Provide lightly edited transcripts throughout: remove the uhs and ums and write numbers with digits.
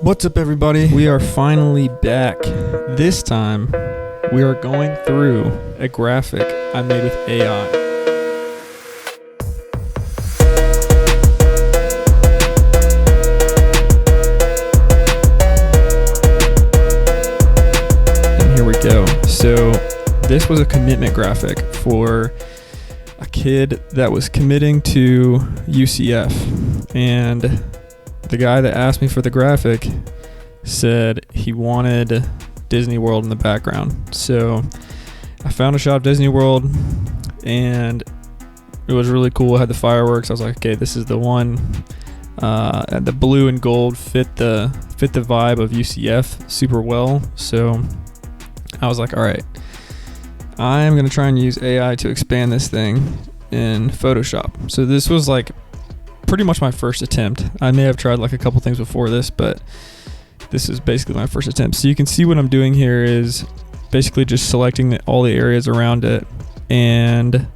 What's up, everybody? We are finally back. This time, we are going through a graphic I made with AI. And here we go. So, this was a commitment graphic for a kid that was committing to UCF. And the guy that asked me for the graphic said he wanted Disney World in the background. So I found a shot of Disney World and it was really cool. It had the fireworks. I was like, okay, this is the one. And the blue and gold fit the vibe of UCF super well. So I was like, all right, I'm going to try and use AI to expand this thing in Photoshop. So this was like pretty much my first attempt. I may have tried like a couple things before this, but this is basically my first attempt. So you can see what I'm doing here is basically just selecting all the areas around it and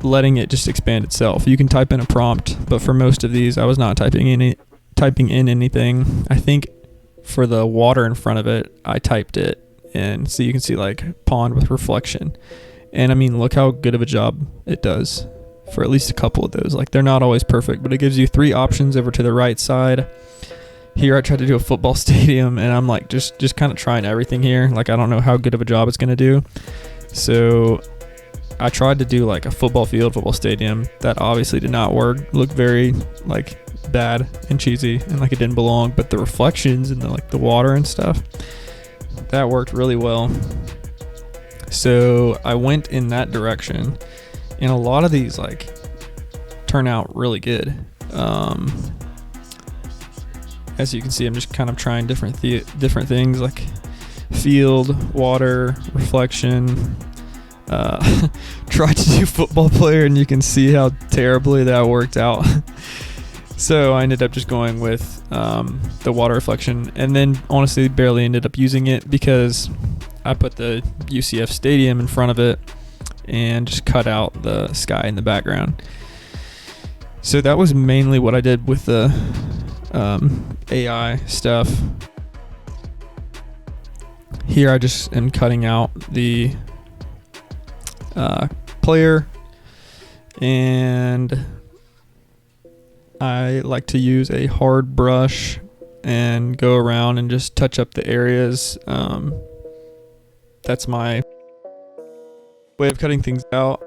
letting it just expand itself. You can type in a prompt, but for most of these, I was not typing in anything. I think for the water in front of it, I typed it in. So you can see like pond with reflection. And I mean, look how good of a job it does for at least a couple of those. Like, they're not always perfect, but it gives you 3 options over to the right side. Here I tried to do a football stadium, and I'm like just kind of trying everything here. Like, I don't know how good of a job it's going to do. So I tried to do like a football field, football stadium. That obviously did not work. Looked very like bad and cheesy and like it didn't belong. But the reflections and the water and stuff, that worked really well. So I went in that direction. And a lot of these like turn out really good. As you can see, I'm just kind of trying different things like field, water, reflection. Tried to do football player, and you can see how terribly that worked out. So I ended up just going with the water reflection, and then honestly barely ended up using it because I put the UCF stadium in front of it and just cut out the sky in the background. So that was mainly what I did with the AI stuff. Here I just am cutting out the player, and I like to use a hard brush and go around and just touch up the areas. That's my way of cutting things out.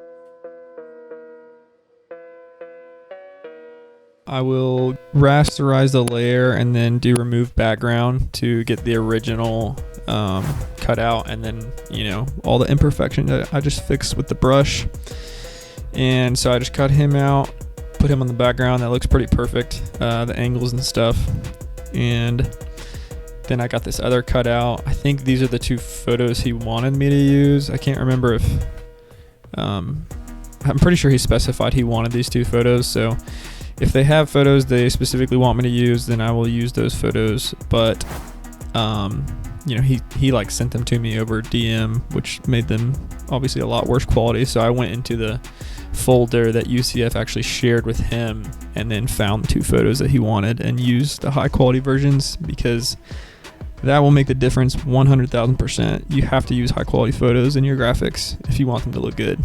I will rasterize the layer and then do remove background to get the original cut out, and then all the imperfections that I just fixed with the brush. And so I just cut him out, put him on the background. That looks pretty perfect, the angles and stuff. And then I got this other cut out. I think these are the 2 photos he wanted me to use. I can't remember if I'm pretty sure he specified he wanted these 2 photos. So if they have photos they specifically want me to use, then I will use those photos. But he like sent them to me over DM, which made them obviously a lot worse quality. So I went into the folder that UCF actually shared with him and then found the 2 photos that he wanted and used the high quality versions, because that will make the difference 100,000%. You have to use high quality photos in your graphics if you want them to look good.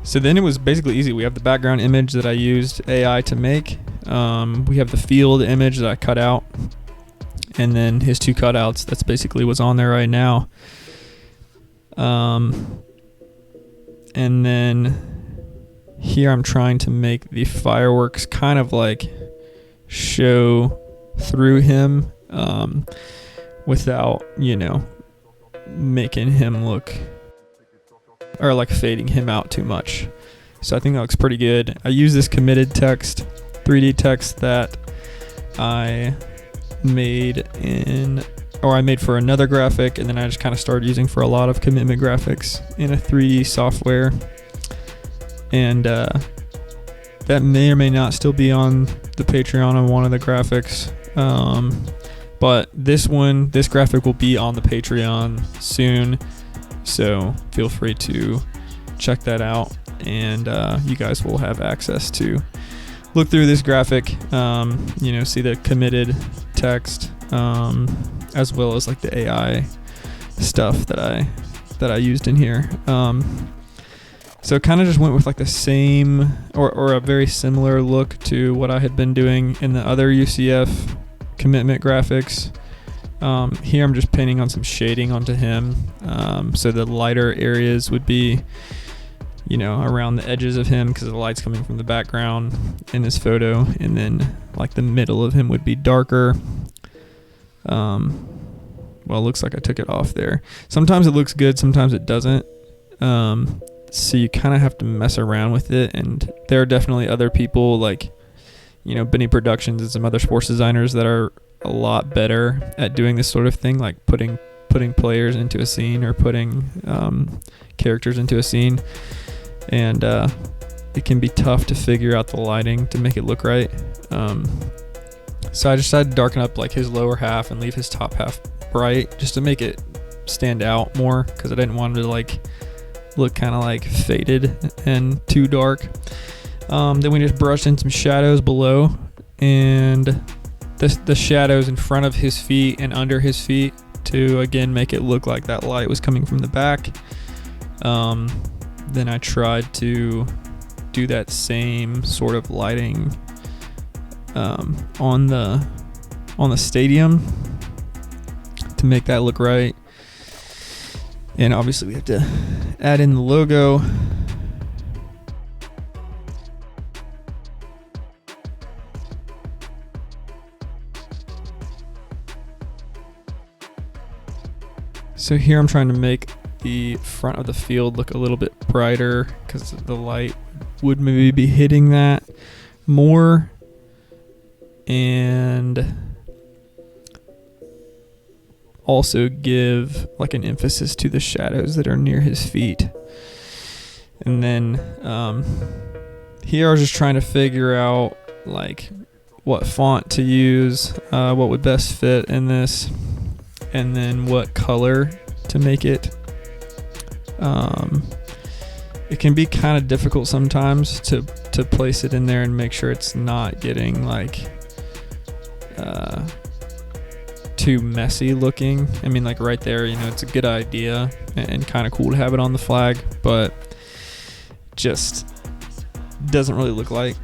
So then it was basically easy. We have the background image that I used AI to make. We have the field image that I cut out, and then his 2 cutouts. That's basically what's on there right now. And then here I'm trying to make the fireworks kind of like show through him, without making him look, or like fading him out too much. So I think that looks pretty good. I use this committed text, 3D text that I made for another graphic, and then I just kind of started using for a lot of commitment graphics in a 3D software. And that may or may not still be on the Patreon on one of the graphics. But this graphic will be on the Patreon soon. So feel free to check that out, and you guys will have access to look through this graphic, see the committed text, as well as like the AI stuff that I used in here. So kind of just went with like the same or a very similar look to what I had been doing in the other UCF commitment graphics. Here I'm just painting on some shading onto him. So the lighter areas would be, around the edges of him because the light's coming from the background in this photo. And then like the middle of him would be darker. Well, it looks like I took it off there. Sometimes it looks good, sometimes it doesn't. So you kind of have to mess around with it. And there are definitely other people like, Benny Productions and some other sports designers that are a lot better at doing this sort of thing, like putting players into a scene or putting characters into a scene. And it can be tough to figure out the lighting to make it look right. So I decided to darken up like his lower half and leave his top half bright just to make it stand out more, because I didn't want it to like look kind of like faded and too dark. Then we just brushed in some shadows below, and the shadows in front of his feet and under his feet to again make it look like that light was coming from the back. Then I tried to do that same sort of lighting on the stadium to make that look right. And obviously we have to add in the logo. So here I'm trying to make the front of the field look a little bit brighter because the light would maybe be hitting that more. And also give like an emphasis to the shadows that are near his feet. And then here I was just trying to figure out like what font to use, what would best fit in this, and then what color to make it. It can be kind of difficult sometimes to place it in there and make sure it's not getting like too messy looking. I mean, like right there, it's a good idea and kind of cool to have it on the flag, but just doesn't really look right.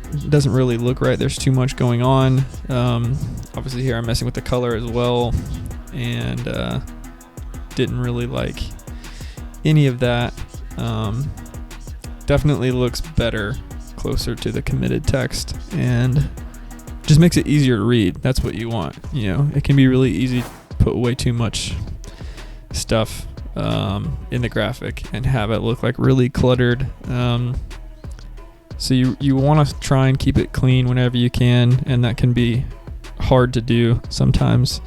There's too much going on. Obviously here I'm messing with the color as well, and didn't really like any of that. Definitely looks better closer to the committed text and just makes it easier to read. That's what you want. It can be really easy to put way too much stuff in the graphic and have it look like really cluttered. So you want to try and keep it clean whenever you can, and that can be hard to do sometimes,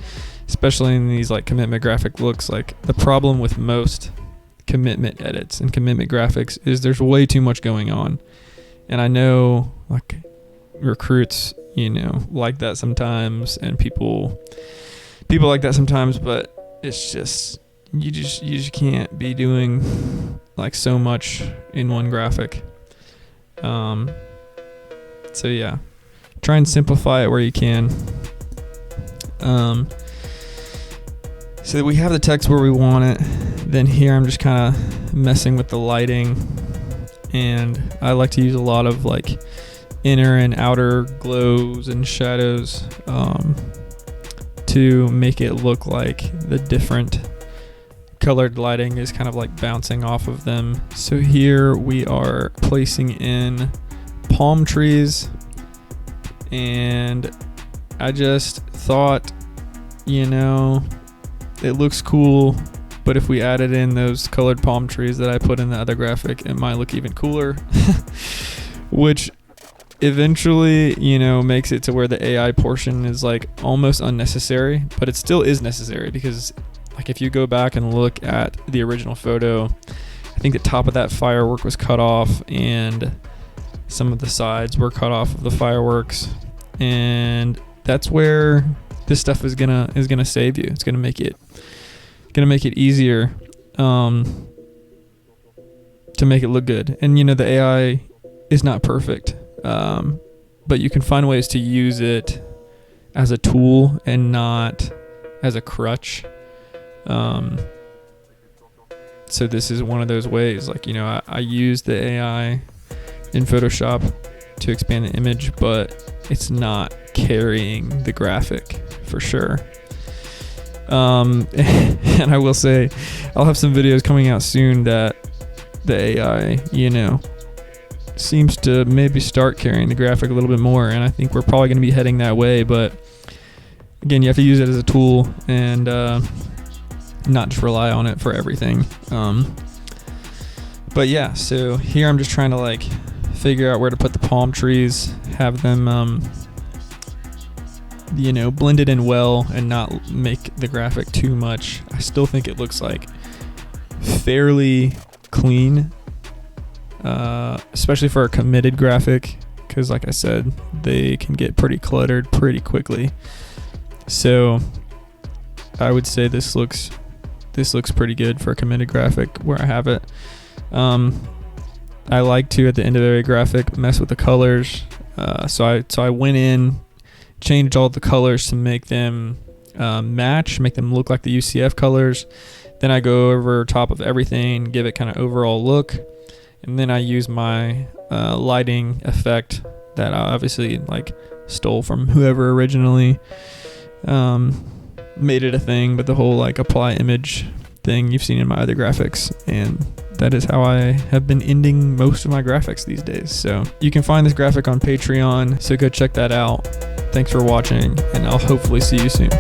especially in these like commitment graphic looks. Like the problem with most commitment edits and commitment graphics is there's way too much going on. And I know like recruits, like that sometimes, and people like that sometimes, but it's just you just can't be doing like so much in one graphic. So yeah, try and simplify it where you can. So we have the text where we want it. Then here I'm just kind of messing with the lighting, and I like to use a lot of like inner and outer glows and shadows to make it look like the different colored lighting is kind of like bouncing off of them. So here we are placing in palm trees, and I just thought, it looks cool, but if we added in those colored palm trees that I put in the other graphic, it might look even cooler. Which eventually, makes it to where the AI portion is like almost unnecessary, but it still is necessary because like if you go back and look at the original photo, I think the top of that firework was cut off and some of the sides were cut off of the fireworks, and that's where this stuff is gonna save you. It's gonna make it easier to make it look good. And the AI is not perfect. but you can find ways to use it as a tool and not as a crutch. So this is one of those ways, like, I use the AI in Photoshop to expand the image, but it's not carrying the graphic for sure. And I will say, I'll have some videos coming out soon that the AI, seems to maybe start carrying the graphic a little bit more, and I think we're probably going to be heading that way. But again, you have to use it as a tool and not just rely on it for everything. But yeah, so here I'm just trying to figure out where to put the palm trees, have them blended in well and not make the graphic too much. I still think it looks fairly clean, especially for a committed graphic, because like I said, they can get pretty cluttered pretty quickly. So I would say this looks pretty good for a committed graphic where I have it. I like to, at the end of every graphic, mess with the colors. So I went in, changed all the colors to make them match, make them look like the UCF colors. Then I go over top of everything, give it kind of overall look, and then I use my lighting effect that I obviously stole from whoever originally made it a thing, but the whole apply image thing you've seen in my other graphics, and that is how I have been ending most of my graphics these days. So you can find this graphic on Patreon, so go check that out. Thanks for watching, and I'll hopefully see you soon.